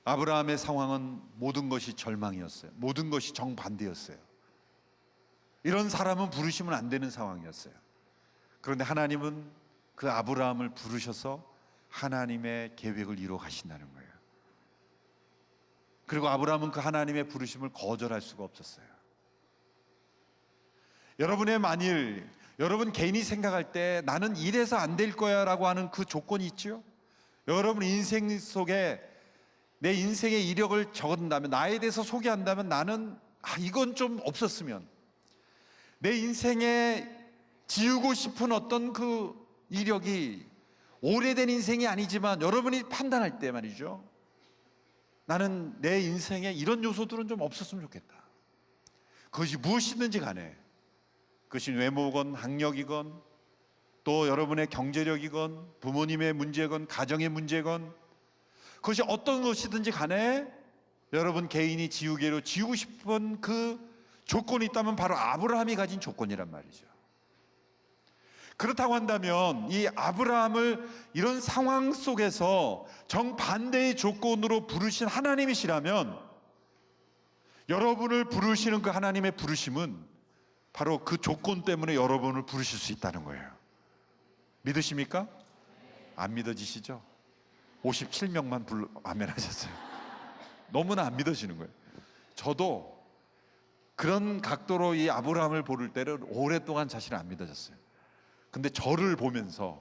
아브라함의 상황은 모든 것이 절망이었어요. 모든 것이 정반대였어요. 이런 사람은 부르시면 안 되는 상황이었어요. 그런데 하나님은 그 아브라함을 부르셔서 하나님의 계획을 이루어 가신다는 거예요. 그리고 아브라함은 그 하나님의 부르심을 거절할 수가 없었어요. 여러분 개인이 생각할 때 나는 이래서 안 될 거야 라고 하는 그 조건이 있죠. 여러분 인생 속에 내 인생의 이력을 적어둔다면, 나에 대해서 소개한다면, 나는 이건 좀 없었으면, 내 인생에 지우고 싶은 어떤 그 이력이 오래된 인생이 아니지만 여러분이 판단할 때 말이죠, 나는 내 인생에 이런 요소들은 좀 없었으면 좋겠다. 그것이 무엇이든지 간에, 그것이 외모건 학력이건 또 여러분의 경제력이건 부모님의 문제건 가정의 문제건, 그것이 어떤 것이든지 간에 여러분 개인이 지우고 싶은 그 조건이 있다면 바로 아브라함이 가진 조건이란 말이죠. 그렇다고 한다면 이 아브라함을 이런 상황 속에서 정반대의 조건으로 부르신 하나님이시라면, 여러분을 부르시는 그 하나님의 부르심은 바로 그 조건 때문에 여러분을 부르실 수 있다는 거예요. 믿으십니까? 안 믿어지시죠? 57명만 아멘 하셨어요. 너무나 안 믿어지는 거예요. 저도 그런 각도로 이 아브라함을 보를 때는 오랫동안 자신을 안 믿어졌어요. 근데 저를 보면서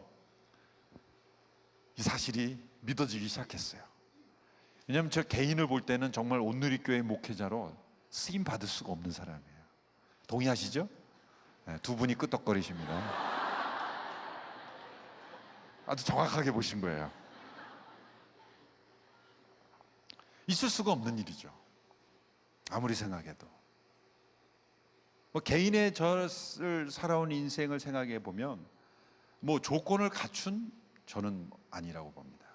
이 사실이 믿어지기 시작했어요. 왜냐하면 저 개인을 볼 때는 정말 온누리교회 목회자로 쓰임 받을 수가 없는 사람이에요. 동의하시죠? 네, 두 분이 끄떡거리십니다. 아주 정확하게 보신 거예요. 있을 수가 없는 일이죠. 아무리 생각해도. 개인의 저를 살아온 인생을 생각해 보면 조건을 갖춘 저는 아니라고 봅니다.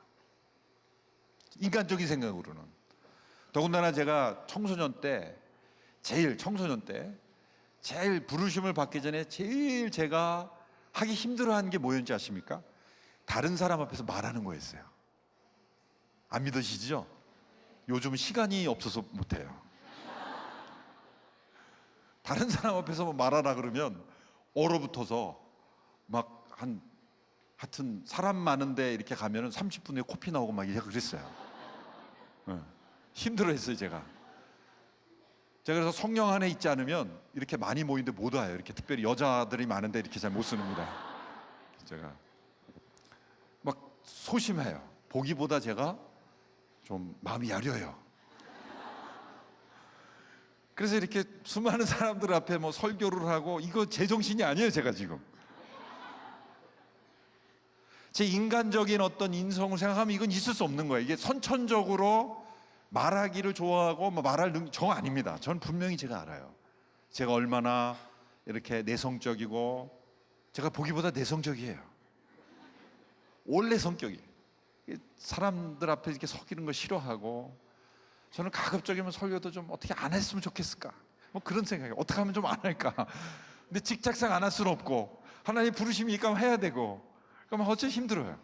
인간적인 생각으로는. 더군다나 제가 청소년 때 제일 부르심을 받기 전에 제일 제가 하기 힘들어하는 게 뭐였는지 아십니까? 다른 사람 앞에서 말하는 거였어요. 안 믿으시죠? 요즘 시간이 없어서 못해요. 다른 사람 앞에서 말하라 그러면 얼어붙어서 하여튼 사람 많은데 이렇게 가면은 30분에 코피 나오고 막 이렇게 그랬어요. 힘들어했어요, 제가. 그래서 성령 안에 있지 않으면 이렇게 많이 모이는데 못 와요. 이렇게 특별히 여자들이 많은데 이렇게 잘 못 쓰는구나. 제가 소심해요. 보기보다 제가 좀 마음이 야려요. 그래서 이렇게 수많은 사람들 앞에 설교를 하고, 이거 제 정신이 아니에요, 제가 지금. 제 인간적인 어떤 인성을 생각하면 이건 있을 수 없는 거예요. 이게 선천적으로 말하기를 좋아하고 말할 저 아닙니다. 전 분명히 제가 알아요. 제가 얼마나 이렇게 내성적이고, 제가 보기보다 내성적이에요. 원래 성격이. 사람들 앞에 이렇게 서기는 거 싫어하고, 저는 가급적이면 설교도 좀 어떻게 안 했으면 좋겠을까, 그런 생각이에요. 어떻게 하면 좀 안 할까. 근데 직작상 안 할 수는 없고, 하나님 부르심이니까 해야 되고, 그러면 어째 힘들어요.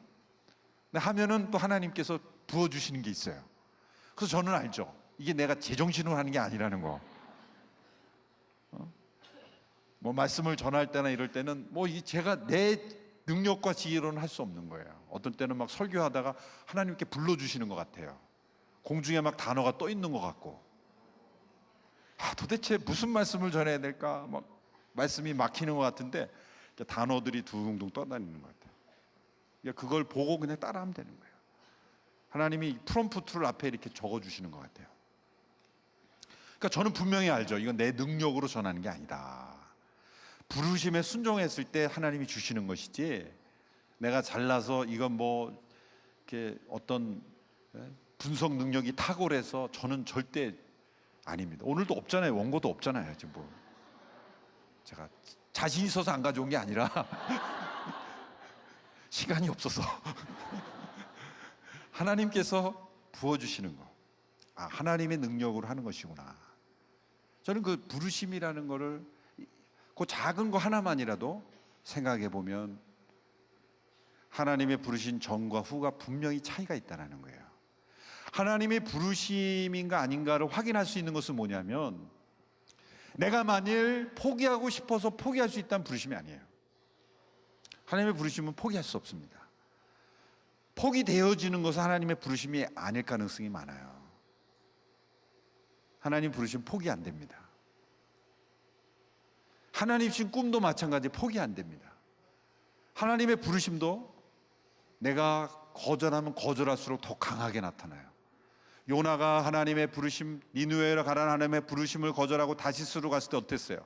근데 하면은 또 하나님께서 부어주시는 게 있어요. 그래서 저는 알죠. 이게 내가 제정신으로 하는 게 아니라는 거. 말씀을 전할 때나 이럴 때는 제가 내 능력과 지혜로는 할 수 없는 거예요. 어떤 때는 설교하다가 하나님께 불러주시는 것 같아요. 공중에 단어가 떠 있는 것 같고, 도대체 무슨 말씀을 전해야 될까? 말씀이 막히는 것 같은데 단어들이 둥둥 떠다니는 것 같아요. 그걸 보고 그냥 따라하면 되는 거예요. 하나님이 프롬프트를 앞에 이렇게 적어주시는 것 같아요. 그러니까 저는 분명히 알죠. 이건 내 능력으로 전하는 게 아니다. 부르심에 순종했을 때 하나님이 주시는 것이지, 내가 잘나서 이건 이렇게 어떤 분석 능력이 탁월해서 저는 절대 아닙니다. 오늘도 없잖아요. 원고도 없잖아요. 지금 제가 자신 있어서 안 가져온 게 아니라 시간이 없어서 하나님께서 부어주시는 거, 하나님의 능력으로 하는 것이구나. 저는 그 부르심이라는 거를, 그 작은 거 하나만이라도 생각해 보면 하나님의 부르신 전과 후가 분명히 차이가 있다는 거예요. 하나님의 부르심인가 아닌가를 확인할 수 있는 것은 뭐냐면, 내가 만일 포기하고 싶어서 포기할 수 있다는 부르심이 아니에요. 하나님의 부르심은 포기할 수 없습니다. 포기되어지는 것은 하나님의 부르심이 아닐 가능성이 많아요. 하나님 부르심 포기 안 됩니다. 하나님 주신 꿈도 마찬가지 포기 안 됩니다. 하나님의 부르심도 내가 거절하면 거절할수록 더 강하게 나타나요. 요나가 하나님의 부르심, 니느웨로 가라는 하나님의 부르심을 거절하고 다시스로 갔을 때 어땠어요?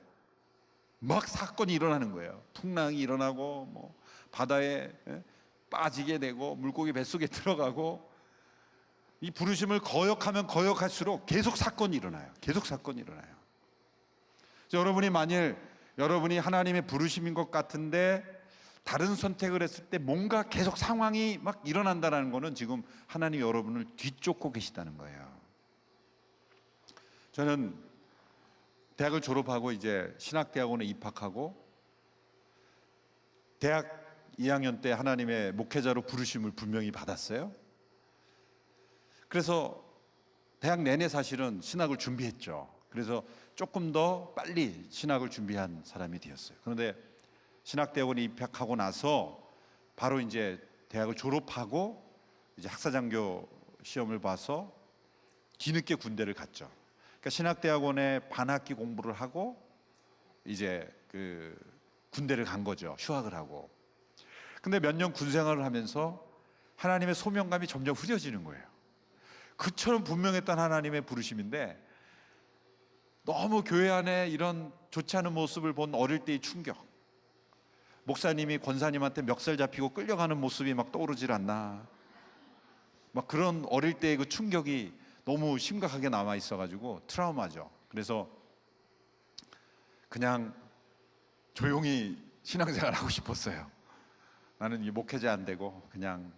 막 사건이 일어나는 거예요. 풍랑이 일어나고 뭐 바다에 빠지게 되고 물고기 뱃속에 들어가고, 이 부르심을 거역하면 거역할수록 계속 사건이 일어나요. 계속 사건이 일어나요. 여러분이 만일 여러분이 하나님의 부르심인 것 같은데 다른 선택을 했을 때 뭔가 계속 상황이 막 일어난다는 것은 지금 하나님이 여러분을 뒤쫓고 계시다는 거예요. 저는 대학을 졸업하고 이제 신학대학원에 입학하고 대학 2학년 때 하나님의 목회자로 부르심을 분명히 받았어요. 그래서 대학 내내 사실은 신학을 준비했죠. 그래서 조금 더 빨리 신학을 준비한 사람이 되었어요. 그런데 신학대학원에 입학하고 나서 바로 이제 대학을 졸업하고 이제 학사장교 시험을 봐서 뒤늦게 군대를 갔죠. 그러니까 신학대학원에 반학기 공부를 하고 이제 그 군대를 간 거죠. 휴학을 하고. 근데 몇 년 군 생활을 하면서 하나님의 소명감이 점점 흐려지는 거예요. 그처럼 분명했던 하나님의 부르심인데 너무 교회 안에 이런 좋지 않은 모습을 본 어릴 때의 충격, 목사님이 권사님한테 멱살 잡히고 끌려가는 모습이 막 떠오르질 않나, 막 그런 어릴 때의 그 충격이 너무 심각하게 남아 있어가지고 트라우마죠. 그래서 그냥 조용히 신앙생활 하고 싶었어요. 나는 이 목회자 안 되고 그냥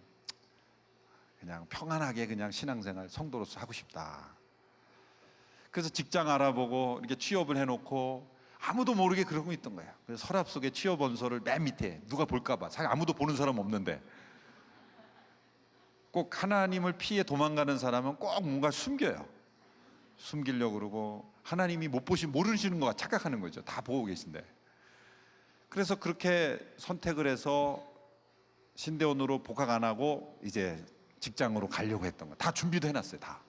평안하게 그냥 신앙생활 성도로서 하고 싶다. 그래서 직장 알아보고 이렇게 취업을 해놓고 아무도 모르게 그러고 있던 거예요. 그래서 서랍 속에 취업 원서를 맨 밑에 누가 볼까봐, 사실 아무도 보는 사람 없는데, 꼭 하나님을 피해 도망가는 사람은 꼭 뭔가 숨겨요. 숨기려고 그러고 하나님이 못 보시 모르시는 것 같아 착각하는 거죠. 다 보고 계신데. 그래서 그렇게 선택을 해서 신대원으로 복학 안 하고 이제 직장으로 가려고 했던 거 다 준비도 해놨어요. 다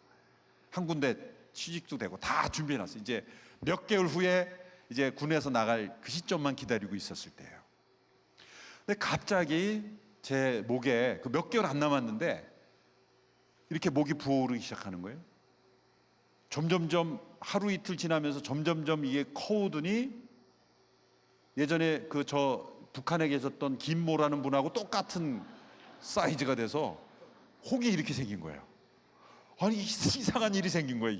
한 군데 취직도 되고 다 준비해놨어요. 이제 몇 개월 후에 이제 군에서 나갈 그 시점만 기다리고 있었을 때예요. 근데 갑자기 제 목에 그 몇 개월 안 남았는데 이렇게 목이 부어오르기 시작하는 거예요. 점점점 하루 이틀 지나면서 점점점 이게 커오더니 예전에 그 저 북한에 계셨던 김모라는 분하고 똑같은 사이즈가 돼서 혹이 이렇게 생긴 거예요. 아니 이상한 일이 생긴 거예요.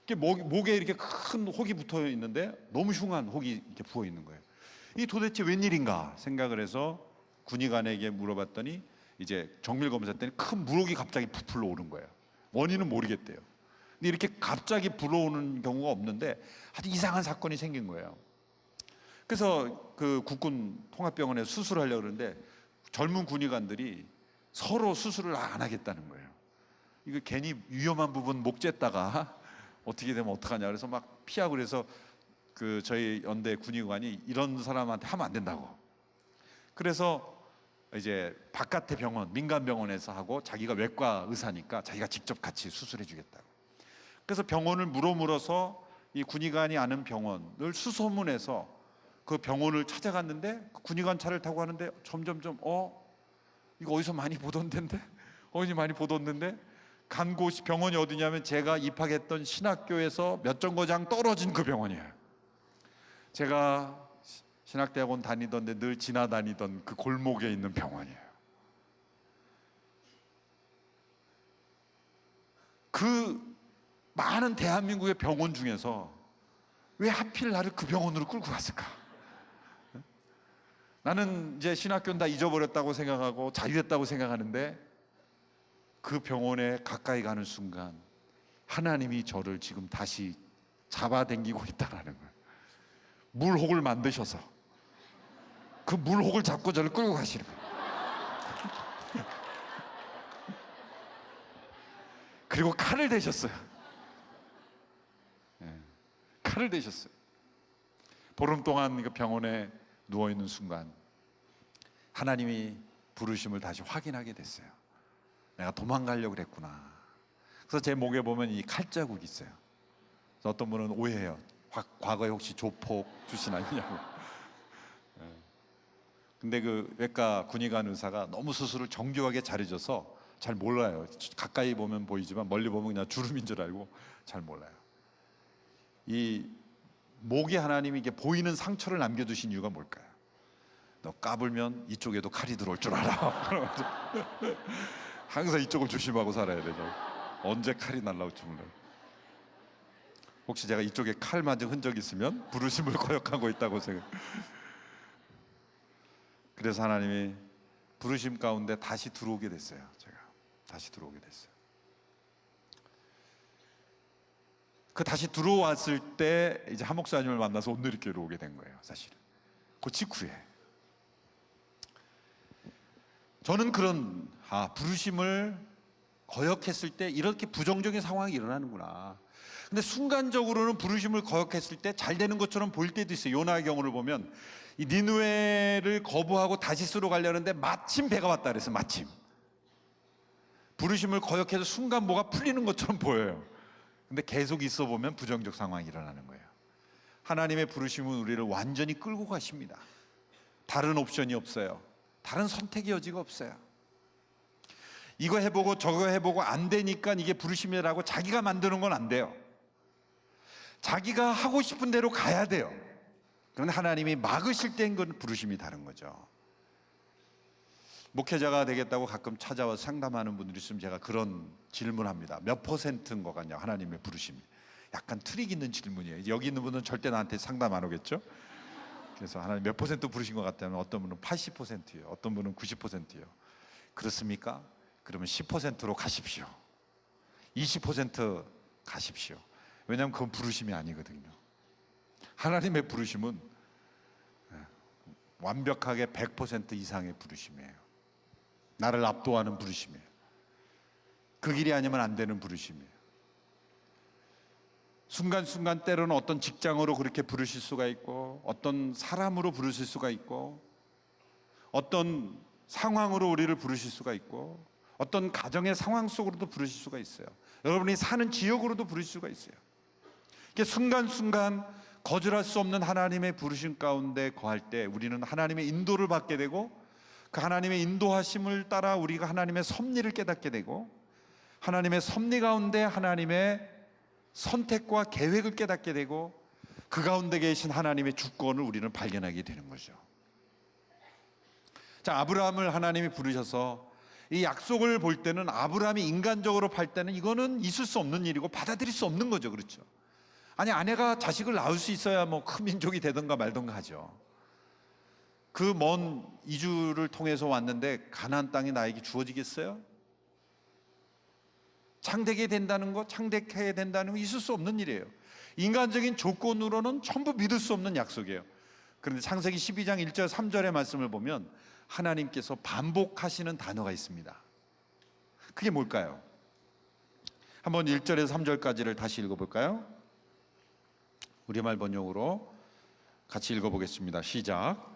이게 목에 이렇게 큰 혹이 붙어 있는데 너무 흉한 혹이 이렇게 부어 있는 거예요. 이 도대체 웬일인가 생각을 해서 군의관에게 물어봤더니 이제 정밀 검사했더니 큰 물혹이 갑자기 부풀어 오른 거예요. 원인은 모르겠대요. 근데 이렇게 갑자기 불어오는 경우가 없는데 아주 이상한 사건이 생긴 거예요. 그래서 그 국군 통합병원에 수술하려고 그러는데 젊은 군의관들이 서로 수술을 안 하겠다는 거예요. 이거 괜히 위험한 부분 목 쬐다가 어떻게 되면 어떡하냐 그래서 막 피하고, 그래서 그 저희 연대 군의관이 이런 사람한테 하면 안 된다고. 그래서 이제 바깥의 병원, 민간 병원에서 하고 자기가 외과 의사니까 자기가 직접 같이 수술해 주겠다고. 그래서 병원을 물어서 이 군의관이 아는 병원을 수소문해서 그 병원을 찾아갔는데 그 군의관 차를 타고 가는데 점점점 이거 어디서 많이 보던 데인데, 어디서 많이 보던 데인데, 간 곳이 병원이 어디냐면 제가 입학했던 신학교에서 몇 정거장 떨어진 그 병원이에요. 제가 신학대학원 다니던데 늘 지나다니던 그 골목에 있는 병원이에요. 그 많은 대한민국의 병원 중에서 왜 하필 나를 그 병원으로 끌고 갔을까? 나는 이제 신학교는 다 잊어버렸다고 생각하고 자유했다고 생각하는데 그 병원에 가까이 가는 순간 하나님이 저를 지금 다시 잡아당기고 있다는 거예요. 물혹을 만드셔서 그 물혹을 잡고 저를 끌고 가시는 거예요. 그리고 칼을 대셨어요. 칼을 대셨어요. 보름 동안 그 병원에 누워 있는 순간 하나님이 부르심을 다시 확인하게 됐어요. 내가 도망가려고 그랬구나. 그래서 제 목에 보면 이 칼자국이 있어요. 그래서 어떤 분은 오해해요. 과거에 혹시 조폭 출신 아니냐고. 근데 그 외과 군의관 의사가 너무 수술을 정교하게 잘해줘서 잘 몰라요. 가까이 보면 보이지만 멀리 보면 그냥 주름인 줄 알고 잘 몰라요. 이 목에 하나님이 이게 보이는 상처를 남겨두신 이유가 뭘까요? 너 까불면 이쪽에도 칼이 들어올 줄 알아. 항상 이쪽을 조심하고 살아야 되죠. 언제 칼이 날라올지 몰라요. 혹시 제가 이쪽에 칼 맞은 흔적이 있으면 부르심을 거역하고 있다고 생각. 그래서 하나님이 부르심 가운데 다시 들어오게 됐어요. 제가 다시 들어오게 됐어요. 그 다시 들어왔을 때 이제 한 목사님을 만나서 온누리교회로 오게 된 거예요. 사실은 그 직후에 저는 그런 부르심을 거역했을 때 이렇게 부정적인 상황이 일어나는구나. 근데 순간적으로는 부르심을 거역했을 때 잘 되는 것처럼 보일 때도 있어요. 요나의 경우를 보면 이 니느웨를 거부하고 다시스로 가려는데 마침 배가 왔다 그랬어요. 마침 부르심을 거역해서 순간 뭐가 풀리는 것처럼 보여요. 근데 계속 있어 보면 부정적 상황이 일어나는 거예요. 하나님의 부르심은 우리를 완전히 끌고 가십니다. 다른 옵션이 없어요. 다른 선택의 여지가 없어요. 이거 해보고 저거 해보고 안 되니까 이게 부르심이라고 자기가 만드는 건 안 돼요. 자기가 하고 싶은 대로 가야 돼요. 그런데 하나님이 막으실 때인 건 부르심이 다른 거죠. 목회자가 되겠다고 가끔 찾아와서 상담하는 분들이 있으면 제가 그런 질문합니다. 몇 %인 것 같냐 하나님의 부르심이. 약간 트릭 있는 질문이에요. 여기 있는 분은 절대 나한테 상담 안 오겠죠. 그래서 하나님 몇 % 부르신 것 같다면 어떤 분은 80%예요. 어떤 분은 90%예요. 그렇습니까? 그러면 10%로 가십시오. 20% 가십시오. 왜냐하면 그건 부르심이 아니거든요. 하나님의 부르심은 완벽하게 100% 이상의 부르심이에요. 나를 압도하는 부르심이에요. 그 길이 아니면 안 되는 부르심이에요. 순간순간 때로는 어떤 직장으로 그렇게 부르실 수가 있고, 어떤 사람으로 부르실 수가 있고, 어떤 상황으로 우리를 부르실 수가 있고, 어떤 가정의 상황 속으로도 부르실 수가 있어요. 여러분이 사는 지역으로도 부르실 수가 있어요. 이게 순간순간 거절할 수 없는 하나님의 부르심 가운데 거할 때 우리는 하나님의 인도를 받게 되고, 그 하나님의 인도하심을 따라 우리가 하나님의 섭리를 깨닫게 되고, 하나님의 섭리 가운데 하나님의 선택과 계획을 깨닫게 되고, 그 가운데 계신 하나님의 주권을 우리는 발견하게 되는 거죠. 자, 아브라함을 하나님이 부르셔서 이 약속을 볼 때는, 아브라함이 인간적으로 볼 때는 이거는 있을 수 없는 일이고 받아들일 수 없는 거죠. 그렇죠? 아니, 아내가 자식을 낳을 수 있어야 뭐 큰 민족이 되든가 말든가 하죠. 그 먼 이주를 통해서 왔는데 가나안 땅이 나에게 주어지겠어요? 창대게 된다는 거, 창대해야 된다는 거 있을 수 없는 일이에요. 인간적인 조건으로는 전부 믿을 수 없는 약속이에요. 그런데 창세기 12장 1절 3절의 말씀을 보면 하나님께서 반복하시는 단어가 있습니다. 그게 뭘까요? 한번 1절에서 3절까지를 다시 읽어볼까요? 우리말 번역으로 같이 읽어보겠습니다. 시작.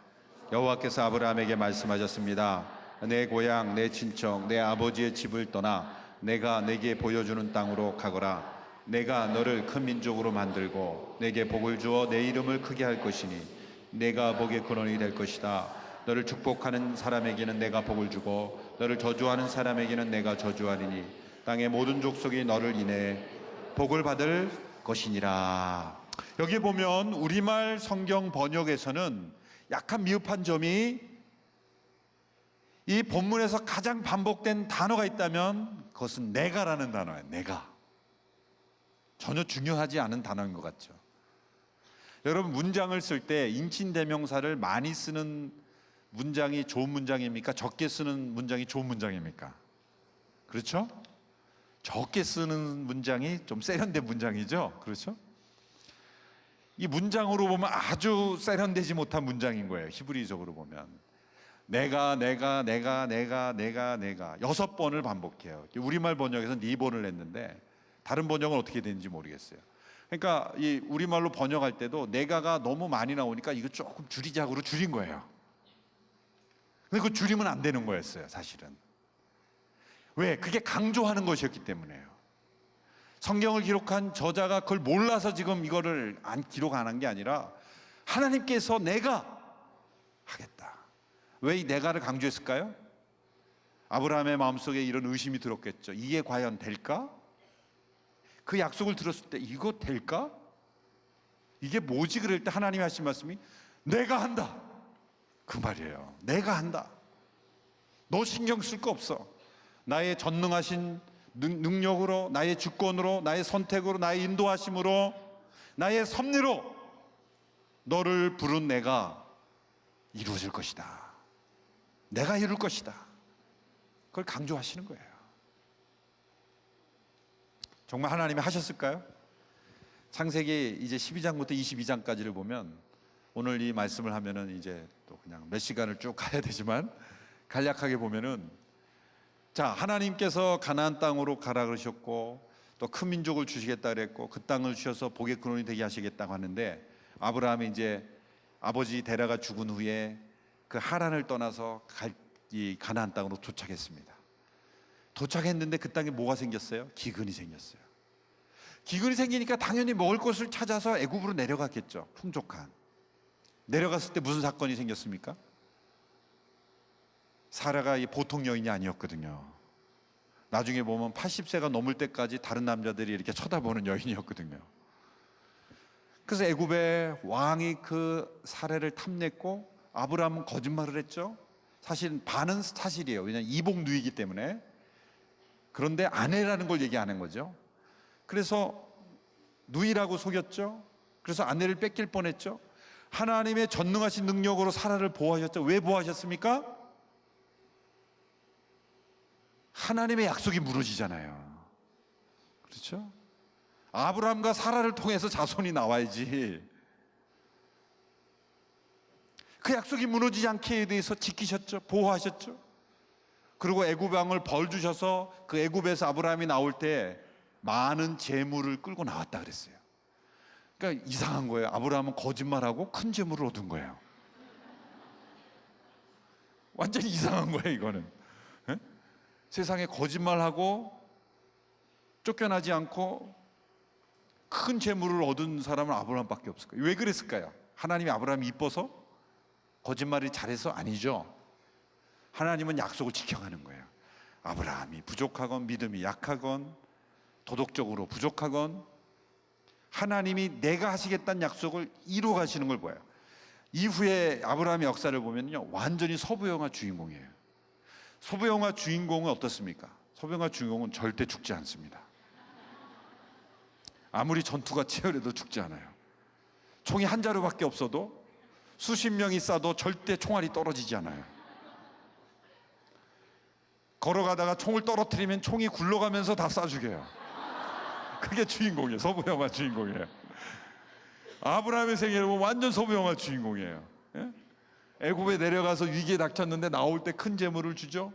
여호와께서 아브라함에게 말씀하셨습니다. 내 고향, 내 친척, 내 아버지의 집을 떠나 내가 내게 보여주는 땅으로 가거라. 내가 너를 큰 민족으로 만들고 내게 복을 주어 내 이름을 크게 할 것이니 내가 복의 근원이 될 것이다. 너를 축복하는 사람에게는 내가 복을 주고 너를 저주하는 사람에게는 내가 저주하리니 땅의 모든 족속이 너를 인해 복을 받을 것이니라. 여기 보면 우리말 성경 번역에서는 약간 미흡한 점이, 이 본문에서 가장 반복된 단어가 있다면 그것은 내가라는 단어예요. 내가. 전혀 중요하지 않은 단어인 것 같죠. 여러분, 문장을 쓸 때 인칭대명사를 많이 쓰는 문장이 좋은 문장입니까? 적게 쓰는 문장이 좋은 문장입니까? 그렇죠? 적게 쓰는 문장이 좀 세련된 문장이죠. 그렇죠? 이 문장으로 보면 아주 세련되지 못한 문장인 거예요. 히브리적으로 보면. 내가 6번을 반복해요. 우리말 번역에서는 4번을 했는데 다른 번역은 어떻게 되는지 모르겠어요. 그러니까 이 우리말로 번역할 때도 내가가 너무 많이 나오니까 이거 조금 줄이자고 줄인 거예요. 근데 그 줄이면 안 되는 거였어요, 사실은. 왜? 그게 강조하는 것이었기 때문에요. 성경을 기록한 저자가 그걸 몰라서 지금 이거를 안 기록 안 한 게 아니라 하나님께서 내가 하겠다. 왜 이 내가를 강조했을까요? 아브라함의 마음속에 이런 의심이 들었겠죠. 이게 과연 될까? 그 약속을 들었을 때 이거 될까? 이게 뭐지? 그럴 때 하나님이 하신 말씀이 내가 한다, 그 말이에요. 내가 한다. 너 신경 쓸 거 없어. 나의 전능하신 능력으로, 나의 주권으로, 나의 선택으로, 나의 인도하심으로, 나의 섭리로 너를 부른 내가 이루어질 것이다. 내가 이룰 것이다. 그걸 강조하시는 거예요. 정말 하나님이 하셨을까요? 창세기 이제 12장부터 22장까지를 보면 오늘 이 말씀을 하면은 이제 또 그냥 몇 시간을 쭉 가야 되지만 간략하게 보면은 자, 하나님께서 가나안 땅으로 가라 그러셨고 또 큰 민족을 주시겠다 그랬고 그 땅을 주셔서 복의 근원이 되게 하시겠다고 하는데 아브라함이 이제 아버지 데라가 죽은 후에 그 하란을 떠나서 이 가나안 땅으로 도착했습니다. 도착했는데 그 땅에 뭐가 생겼어요? 기근이 생겼어요. 기근이 생기니까 당연히 먹을 것을 찾아서 애굽으로 내려갔겠죠. 풍족한. 내려갔을 때 무슨 사건이 생겼습니까? 사라가 이 보통 여인이 아니었거든요. 나중에 보면 80세가 넘을 때까지 다른 남자들이 이렇게 쳐다보는 여인이었거든요. 그래서 애굽의 왕이 그 사례를 탐냈고 아브라함은 거짓말을 했죠. 사실 반은 사실이에요. 왜냐하면 이복 누이기 때문에. 그런데 아내라는 걸 얘기 안 한 거죠. 그래서 누이라고 속였죠. 그래서 아내를 뺏길 뻔했죠. 하나님의 전능하신 능력으로 사라를 보호하셨죠. 왜 보호하셨습니까? 하나님의 약속이 무너지잖아요. 그렇죠? 아브라함과 사라를 통해서 자손이 나와야지. 그 약속이 무너지지 않게 대해서 지키셨죠. 보호하셨죠. 그리고 애굽 왕을 벌 주셔서 그 애굽에서 아브라함이 나올 때 많은 재물을 끌고 나왔다 그랬어요. 그러니까 이상한 거예요. 아브라함은 거짓말하고 큰 재물을 얻은 거예요. 완전히 이상한 거예요, 이거는. 에? 세상에 거짓말하고 쫓겨나지 않고 큰 재물을 얻은 사람은 아브라함밖에 없을 거예요. 왜 그랬을까요? 하나님이 아브라함이 이뻐서? 거짓말을 잘해서? 아니죠. 하나님은 약속을 지켜가는 거예요. 아브라함이 부족하건 믿음이 약하건 도덕적으로 부족하건 하나님이 내가 하시겠다는 약속을 이루어 가시는 걸 보여요. 이후에 아브라함의 역사를 보면요, 완전히 서부영화 주인공이에요. 서부영화 주인공은 어떻습니까? 서부영화 주인공은 절대 죽지 않습니다. 아무리 전투가 치열해도 죽지 않아요. 총이 한 자루밖에 없어도 수십 명이 쏴도 절대 총알이 떨어지지 않아요. 걸어가다가 총을 떨어뜨리면 총이 굴러가면서 다 쏴 죽여요. 그게 주인공이에요. 서부영화 주인공이에요. 아브라함의 생애를 보면 완전 서부영화 주인공이에요. 예? 애굽에 내려가서 위기에 닥쳤는데 나올 때 큰 재물을 주죠.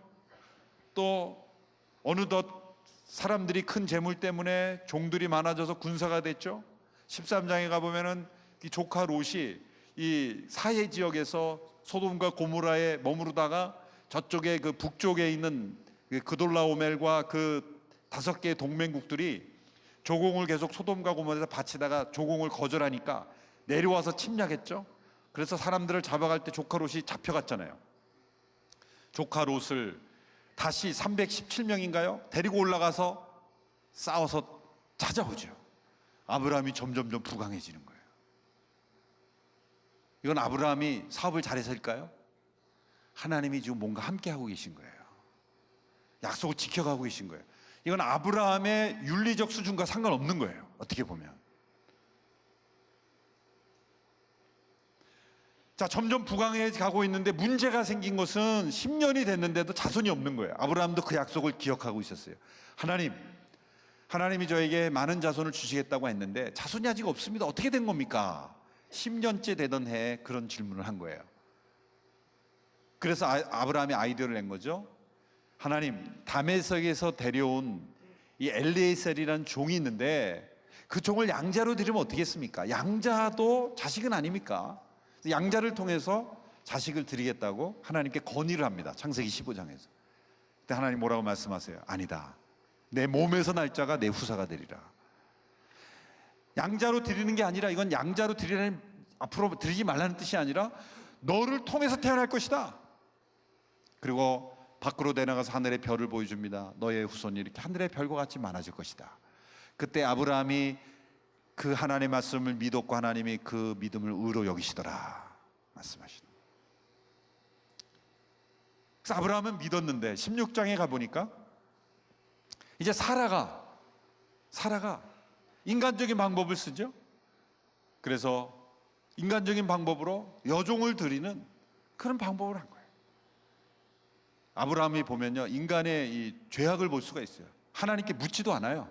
또 어느덧 사람들이 큰 재물 때문에 종들이 많아져서 군사가 됐죠. 13장에 가보면은 이 조카 롯이 이 사해 지역에서 소돔과 고모라에 머무르다가 저쪽에 그 북쪽에 있는 그돌라오멜과 그 5개의 동맹국들이 조공을 계속 소돔과 고모라에서 바치다가 조공을 거절하니까 내려와서 침략했죠. 그래서 사람들을 잡아갈 때 조카 롯이 잡혀갔잖아요. 조카 롯을 다시 317명인가요? 데리고 올라가서 싸워서 찾아오죠. 아브라함이 점점점 부강해지는 거예요. 이건 아브라함이 사업을 잘해서일까요? 하나님이 지금 뭔가 함께하고 계신 거예요. 약속을 지켜가고 계신 거예요. 이건 아브라함의 윤리적 수준과 상관없는 거예요. 어떻게 보면. 자, 점점 부강해 가고 있는데 문제가 생긴 것은 10년이 됐는데도 자손이 없는 거예요. 아브라함도 그 약속을 기억하고 있었어요. 하나님이 저에게 많은 자손을 주시겠다고 했는데 자손이 아직 없습니다. 어떻게 된 겁니까? 10년째 되던 해에 그런 질문을 한 거예요. 그래서 아브라함이 아이디어를 낸 거죠. 하나님, 다메섹에서 데려온 이 엘리에셀이라는 종이 있는데 그 종을 양자로 드리면 어떻겠습니까? 양자도 자식은 아닙니까? 양자를 통해서 자식을 드리겠다고 하나님께 건의를 합니다. 창세기 15장에서. 그때 하나님 뭐라고 말씀하세요? 아니다. 내 몸에서 날 자가 내 후사가 되리라. 양자로 드리는 게 아니라, 이건 양자로 드리라는, 앞으로 드리지 말라는 뜻이 아니라 너를 통해서 태어날 것이다. 그리고 밖으로 내려가서 하늘의 별을 보여줍니다. 너의 후손이 이렇게 하늘의 별과 같이 많아질 것이다. 그때 아브라함이 그 하나님의 말씀을 믿었고 하나님이 그 믿음을 의로 여기시더라 말씀하시는. 그래서 아브라함은 믿었는데 16장에 가보니까 이제 사라가 인간적인 방법을 쓰죠. 그래서 인간적인 방법으로 여종을 드리는 그런 방법을 한 거예요. 아브라함이 보면요, 인간의 이 죄악을 볼 수가 있어요. 하나님께 묻지도 않아요.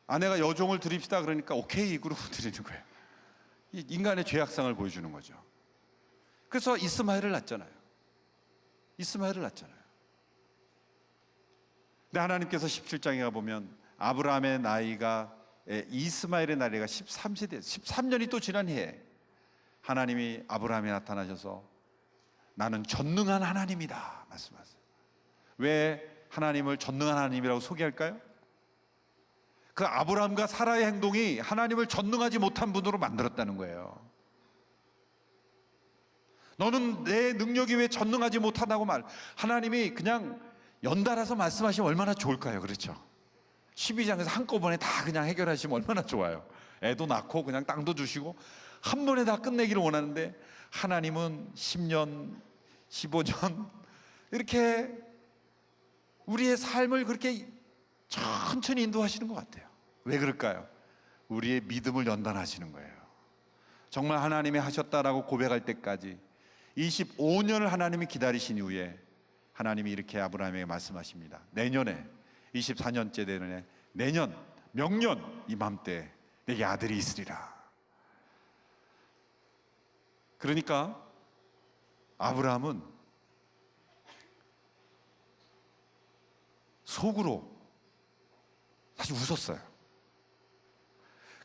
아내가 여종을 드립시다 그러니까 오케이 그러고 드리는 거예요. 이 인간의 죄악상을 보여주는 거죠. 그래서 이스마엘을 낳잖아요. 근데 하나님께서 17장에 가보면 아브라함의 나이가, 이스마엘의 나이가 13세대, 13년이 또 지난 해에 하나님이 아브라함에 나타나셔서 나는 전능한 하나님이다 말씀하세요. 왜 하나님을 전능한 하나님이라고 소개할까요? 그 아브라함과 사라의 행동이 하나님을 전능하지 못한 분으로 만들었다는 거예요. 너는 내 능력이 왜 전능하지 못하다고 하나님이 그냥 연달아서 말씀하시면 얼마나 좋을까요? 그렇죠? 12장에서 한꺼번에 다 그냥 해결하시면 얼마나 좋아요. 애도 낳고 그냥 땅도 주시고 한 번에 다 끝내기를 원하는데 하나님은 10년, 15년 이렇게 우리의 삶을 그렇게 천천히 인도하시는 것 같아요. 왜 그럴까요? 우리의 믿음을 연단하시는 거예요. 정말 하나님이 하셨다라고 고백할 때까지 25년을 하나님이 기다리신 이후에 하나님이 이렇게 아브라함에게 말씀하십니다. 내년에 24년째 되는 내년 명년 이맘때 내게 아들이 있으리라. 그러니까 아브라함은 속으로 사실 웃었어요.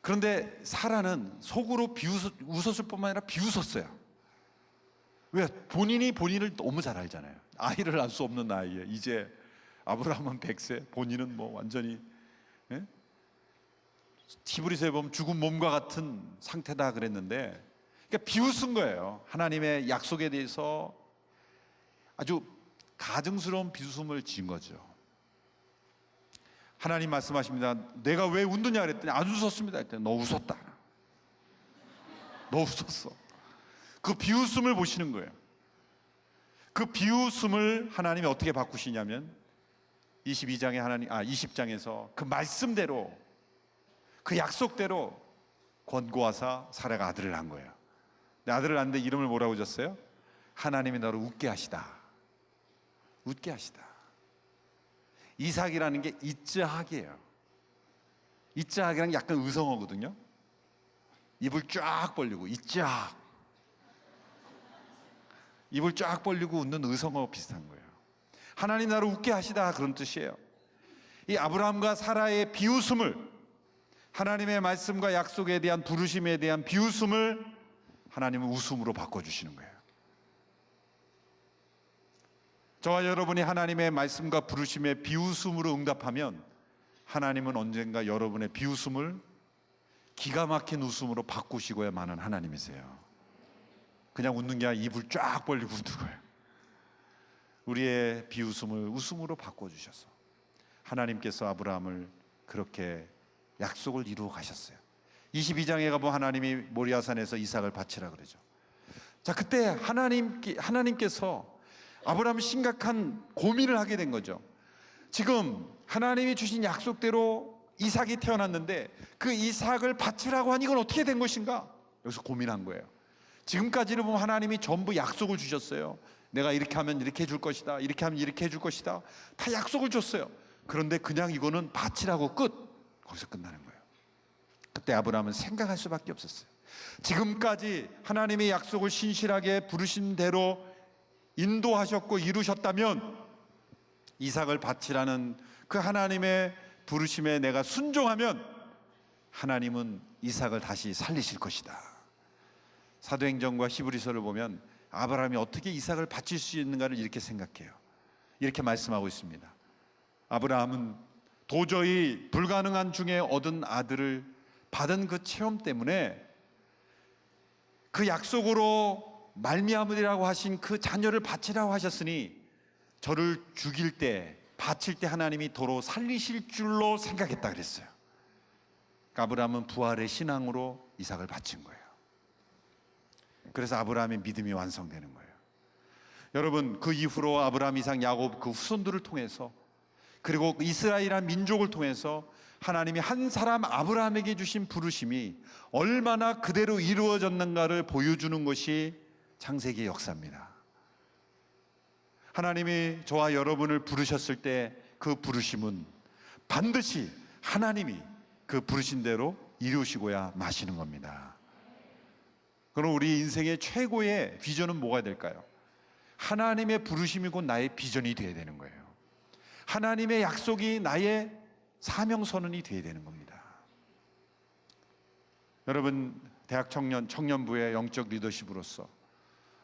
그런데 사라는 속으로 웃었을 뿐만 아니라 비웃었어요. 왜? 본인이 본인을 너무 잘 알잖아요. 아이를 낳을 수 없는 나이에 이제 아브라함은 100세, 본인은 뭐 완전히 히브리서에 보면 죽은 몸과 같은 상태다 그랬는데, 그러니까 비웃은 거예요. 하나님의 약속에 대해서 아주 가증스러운 비웃음을 지은 거죠. 하나님 말씀하십니다. 내가 왜 웃느냐 그랬더니 안 웃었습니다. 그랬더니 너 웃었다. 너 웃었어. 그 비웃음을 보시는 거예요. 그 비웃음을 하나님이 어떻게 바꾸시냐면 20장에서 그 말씀대로, 그 약속대로 권고하사 사라가 아들을 낳은 거예요. 근데 아들을 낳는데 이름을 뭐라고 줬어요? 하나님이 너를 웃게 하시다. 웃게 하시다. 이삭이라는 게 이츠학이에요. 이츠학이랑 약간 의성어거든요. 입을 쫙 벌리고 이츠학. 입을 쫙 벌리고 웃는 의성어 비슷한 거예요. 하나님 나를 웃게 하시다 그런 뜻이에요. 이 아브라함과 사라의 비웃음을, 하나님의 말씀과 약속에 대한 부르심에 대한 비웃음을 하나님은 웃음으로 바꿔주시는 거예요. 저와 여러분이 하나님의 말씀과 부르심에 비웃음으로 응답하면 하나님은 언젠가 여러분의 비웃음을 기가 막힌 웃음으로 바꾸시고야만 하는 하나님이세요. 그냥 웃는 게 아니라 입을 쫙 벌리고 웃는 거예요. 우리의 비웃음을 웃음으로 바꿔주셔서 하나님께서 아브라함을 그렇게 약속을 이루어 가셨어요. 22장에 가보면 하나님이 모리아산에서 이삭을 바치라 그러죠. 자, 그때 하나님께서 아브라함이 심각한 고민을 하게 된 거죠. 지금 하나님이 주신 약속대로 이삭이 태어났는데 그 이삭을 바치라고 하니 이건 어떻게 된 것인가? 여기서 고민한 거예요. 지금까지는 보면 하나님이 전부 약속을 주셨어요. 내가 이렇게 하면 이렇게 해줄 것이다, 이렇게 하면 이렇게 해줄 것이다, 다 약속을 줬어요. 그런데 그냥 이거는 바치라고 끝, 거기서 끝나는 거예요. 그때 아브라함은 생각할 수밖에 없었어요. 지금까지 하나님의 약속을 신실하게 부르신 대로 인도하셨고 이루셨다면 이삭을 바치라는 그 하나님의 부르심에 내가 순종하면 하나님은 이삭을 다시 살리실 것이다. 사도행전과 히브리서를 보면 아브라함이 어떻게 이삭을 바칠 수 있는가를 이렇게 생각해요. 이렇게 말씀하고 있습니다. 아브라함은 도저히 불가능한 중에 얻은 아들을 받은 그 체험 때문에 그 약속으로 말미암으리라고 하신 그 자녀를 바치라고 하셨으니 저를 죽일 때 바칠 때 하나님이 도로 살리실 줄로 생각했다 그랬어요. 아브라함은 부활의 신앙으로 이삭을 바친 거예요. 그래서 아브라함의 믿음이 완성되는 거예요. 여러분, 그 이후로 아브라함, 이삭, 야곱 그 후손들을 통해서 그리고 이스라엘이라는 민족을 통해서 하나님이 한 사람 아브라함에게 주신 부르심이 얼마나 그대로 이루어졌는가를 보여주는 것이 창세기의 역사입니다. 하나님이 저와 여러분을 부르셨을 때 그 부르심은 반드시 하나님이 그 부르신 대로 이루시고야 마시는 겁니다. 그럼 우리 인생의 최고의 비전은 뭐가 될까요? 하나님의 부르심이 곧 나의 비전이 되어야 되는 거예요. 하나님의 약속이 나의 사명선언이 되어야 되는 겁니다. 여러분, 대학 청년부의 영적 리더십으로서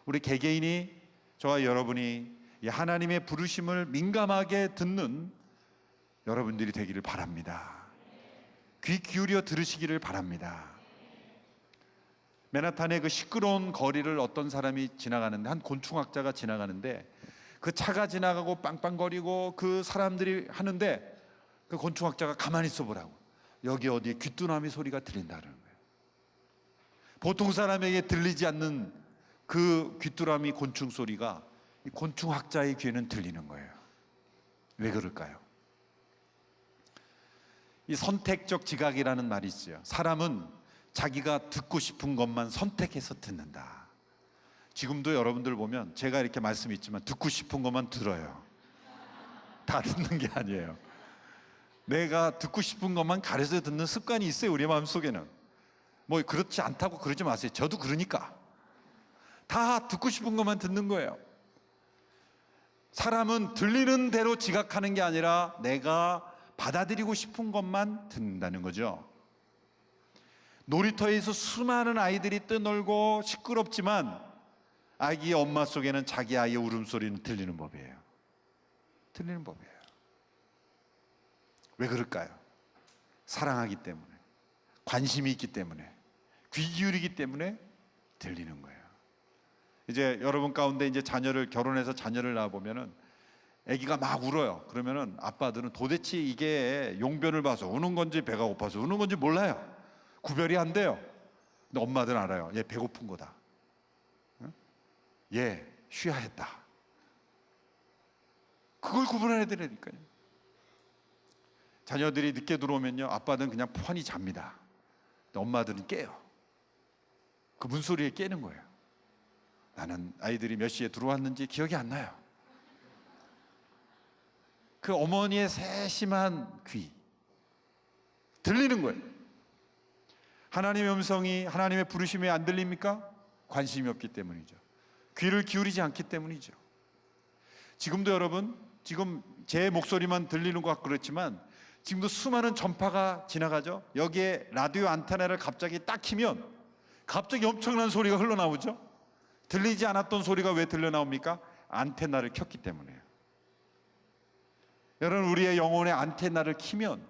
우리 개개인이, 저와 여러분이 이 하나님의 부르심을 민감하게 듣는 여러분들이 되기를 바랍니다. 귀 기울여 들으시기를 바랍니다. 맨하탄의 그 시끄러운 거리를 어떤 사람이 지나가는데, 한 곤충학자가 지나가는데 그 차가 지나가고 빵빵거리고 그 사람들이 하는데 그 곤충학자가 가만히 있어 보라고, 여기 어디에 귀뚜라미 소리가 들린다는 거예요. 보통 사람에게 들리지 않는 그 귀뚜라미 곤충 소리가 이 곤충학자의 귀에는 들리는 거예요. 왜 그럴까요? 이 선택적 지각이라는 말이 있어요. 사람은 자기가 듣고 싶은 것만 선택해서 듣는다. 지금도 여러분들 보면 제가 이렇게 말씀했지만 듣고 싶은 것만 들어요. 다 듣는 게 아니에요. 내가 듣고 싶은 것만 가려서 듣는 습관이 있어요. 우리 마음속에는. 뭐 그렇지 않다고 그러지 마세요. 저도 그러니까. 다 듣고 싶은 것만 듣는 거예요. 사람은 들리는 대로 지각하는 게 아니라 내가 받아들이고 싶은 것만 듣는다는 거죠. 놀이터에서 수많은 아이들이 떠놀고 시끄럽지만 아기의 엄마 속에는 자기 아이의 울음소리는 들리는 법이에요. 들리는 법이에요. 왜 그럴까요? 사랑하기 때문에, 관심이 있기 때문에, 귀 기울이기 때문에 들리는 거예요. 이제 여러분 가운데 이제 결혼해서 자녀를 낳아보면은 아기가 막 울어요. 그러면은 아빠들은 도대체 이게 용변을 봐서 우는 건지 배가 고파서 우는 건지 몰라요. 구별이 안 돼요. 근데 엄마들은 알아요. 얘 배고픈 거다. 얘 쉬야했다. 그걸 구분해야 되니까요. 자녀들이 늦게 들어오면요, 아빠는 그냥 편히 잡니다. 근데 엄마들은 깨요. 그 문소리에 깨는 거예요. 나는 아이들이 몇 시에 들어왔는지 기억이 안 나요. 그 어머니의 세심한 귀 들리는 거예요. 하나님의 음성이, 하나님의 부르심이 안 들립니까? 관심이 없기 때문이죠. 귀를 기울이지 않기 때문이죠. 지금도 여러분, 지금 제 목소리만 들리는 것 같고 그렇지만 지금도 수많은 전파가 지나가죠. 여기에 라디오 안테나를 갑자기 딱 키면 갑자기 엄청난 소리가 흘러나오죠. 들리지 않았던 소리가 왜 들려나옵니까? 안테나를 켰기 때문에요. 여러분, 우리의 영혼의 안테나를 키면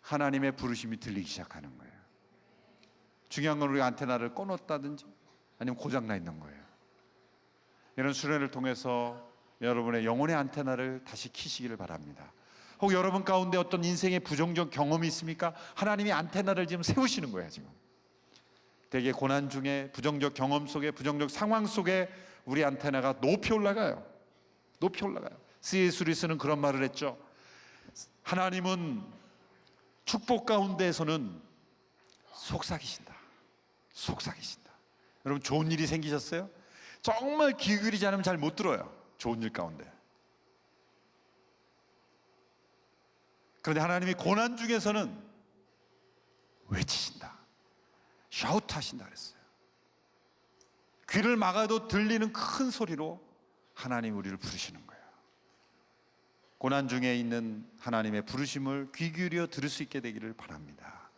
하나님의 부르심이 들리기 시작하는 거예요. 중요한 건 우리가 안테나를 꺼놓았다든지 아니면 고장나 있는 거예요. 이런 수련을 통해서 여러분의 영혼의 안테나를 다시 키시기를 바랍니다. 혹 여러분 가운데 어떤 인생의 부정적 경험이 있습니까? 하나님이 안테나를 지금 세우시는 거예요. 지금 되게 고난 중에, 부정적 경험 속에, 부정적 상황 속에 우리 안테나가 높이 올라가요. 높이 올라가요. C.S. 루이스는 그런 말을 했죠. 하나님은 축복 가운데에서는 속삭이신다. 속삭이신다. 여러분, 좋은 일이 생기셨어요? 정말 귀 기울이지 않으면 잘 못 들어요. 좋은 일 가운데. 그런데 하나님이 고난 중에서는 외치신다. 샤우트 하신다 그랬어요. 귀를 막아도 들리는 큰 소리로 하나님 우리를 부르시는 거예요. 고난 중에 있는 하나님의 부르심을 귀 기울여 들을 수 있게 되기를 바랍니다.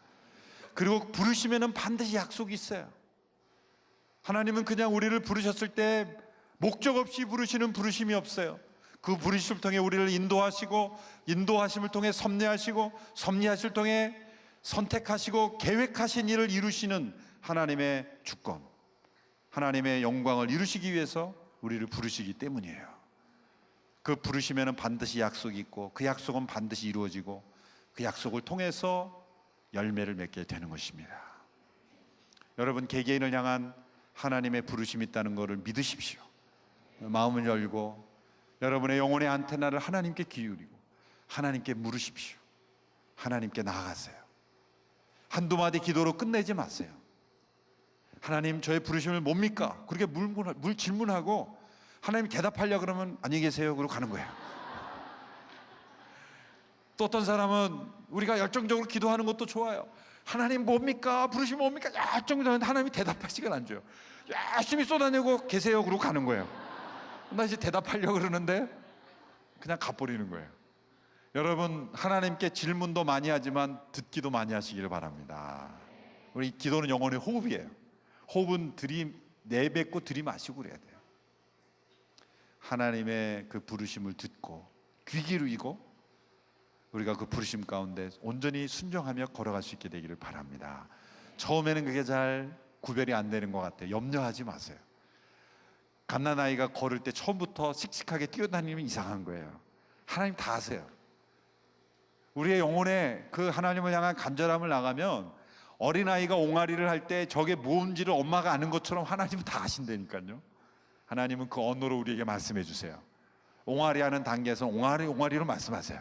그리고 부르시면은 반드시 약속이 있어요. 하나님은 그냥 우리를 부르셨을 때 목적 없이 부르시는 부르심이 없어요. 그 부르심을 통해 우리를 인도하시고, 인도하심을 통해 섭리하시고, 섭리하심을 통해 선택하시고 계획하신 일을 이루시는 하나님의 주권, 하나님의 영광을 이루시기 위해서 우리를 부르시기 때문이에요. 그 부르시면은 반드시 약속이 있고, 그 약속은 반드시 이루어지고, 그 약속을 통해서 열매를 맺게 되는 것입니다. 여러분, 개개인을 향한 하나님의 부르심이 있다는 것을 믿으십시오. 마음을 열고 여러분의 영혼의 안테나를 하나님께 기울이고 하나님께 물으십시오. 하나님께 나아가세요. 한두 마디 기도로 끝내지 마세요. 하나님, 저의 부르심을 뭡니까? 그렇게 물 질문하고 하나님 대답하려고 그러면 안녕히 계세요 그러고 가는 거예요. 또 어떤 사람은 우리가 열정적으로 기도하는 것도 좋아요. 하나님 뭡니까? 부르심 뭡니까? 열정적으로 하는데 하나님이 대답할 시간 안 줘요. 열심히 쏟아내고 계세요 그러고 가는 거예요. 나 이제 대답하려고 그러는데 그냥 가버리는 거예요. 여러분, 하나님께 질문도 많이 하지만 듣기도 많이 하시기를 바랍니다. 우리 기도는 영혼의 호흡이에요. 호흡은 내뱉고 들이마시고 그래야 돼요. 하나님의 그 부르심을 듣고 귀 기울이고 우리가 그 부르심 가운데 온전히 순종하며 걸어갈 수 있게 되기를 바랍니다. 처음에는 그게 잘 구별이 안 되는 것 같아요. 염려하지 마세요. 갓난아이가 걸을 때 처음부터 씩씩하게 뛰어다니면 이상한 거예요. 하나님 다 아세요. 우리의 영혼에 그 하나님을 향한 간절함을 나가면 어린아이가 옹알이를 할 때 저게 뭔지를 엄마가 아는 것처럼 하나님은 다 아신다니까요. 하나님은 그 언어로 우리에게 말씀해 주세요. 옹알이 하는 단계에서 옹알이로 말씀하세요.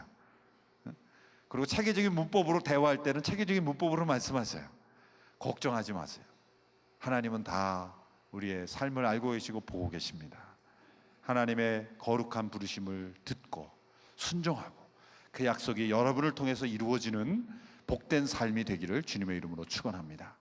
그리고 체계적인 문법으로 대화할 때는 체계적인 문법으로 말씀하세요. 걱정하지 마세요. 하나님은 다 우리의 삶을 알고 계시고 보고 계십니다. 하나님의 거룩한 부르심을 듣고 순종하고 그 약속이 여러분을 통해서 이루어지는 복된 삶이 되기를 주님의 이름으로 축원합니다.